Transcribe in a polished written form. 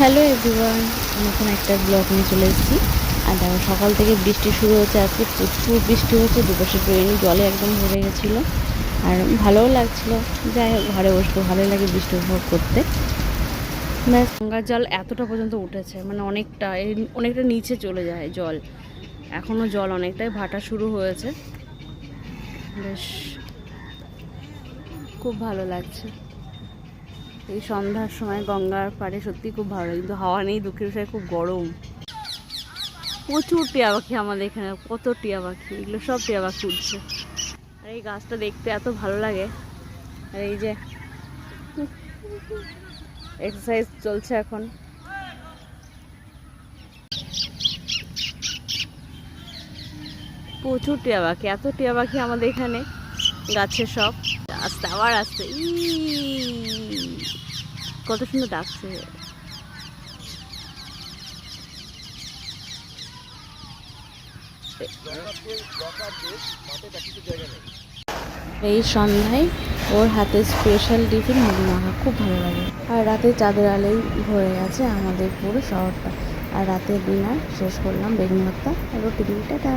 Hello everyone, আমি এখন একটা ব্লগ নিয়ে চলে এসেছি। আর দেখো সকাল থেকে বৃষ্টি শুরু হচ্ছে, আজকে প্রচুর বৃষ্টি হচ্ছে, দুপাশে ড্রেন জলে একদম ভরে গেছিলো। আর ভালোও লাগছিলো। যাই হোক, ঘরে বসবো, ভালোই লাগে বৃষ্টি উপভোগ করতে। ব্যাস, গঙ্গার জল এতটা পর্যন্ত উঠেছে, মানে অনেকটা নিচে চলে যায় জল। এখনও জল অনেকটাই ভাটা শুরু হয়েছে। বেশ খুব ভালো লাগছে এই সন্ধ্যার সময় গঙ্গার পাড়ে, সত্যি খুব ভালো লাগে। কিন্তু হাওয়া নেই, দুঃখের বিষয় খুব গরম। প্রচুর টিয়া পাখি আমাদের এখানে, কত টিয়া পাখি, এগুলো সব টিয়া পাখি উঠছে। আর এই গাছটা দেখতে এত ভালো লাগে। আর এই যে এক্সারসাইজ চলছে এখন। প্রচুর টিয়া পাখি, এত টিয়া পাখি আমাদের এখানে গাছে সব। আস্তে আবার আসছে, কত সুন্দর ডাকছে। এই সন্ধ্যায় ওর হাতে স্পেশাল টিফিন মুড়ি মাখা খুব ভালো লাগে। আর রাতে চাঁদের আলোয় ভরে গেছে আমাদের পুরো শহরটা। আর রাতের ডিনার শেষ করলাম বেগুন ভর্তা, রুটি দিয়ে। টাটা।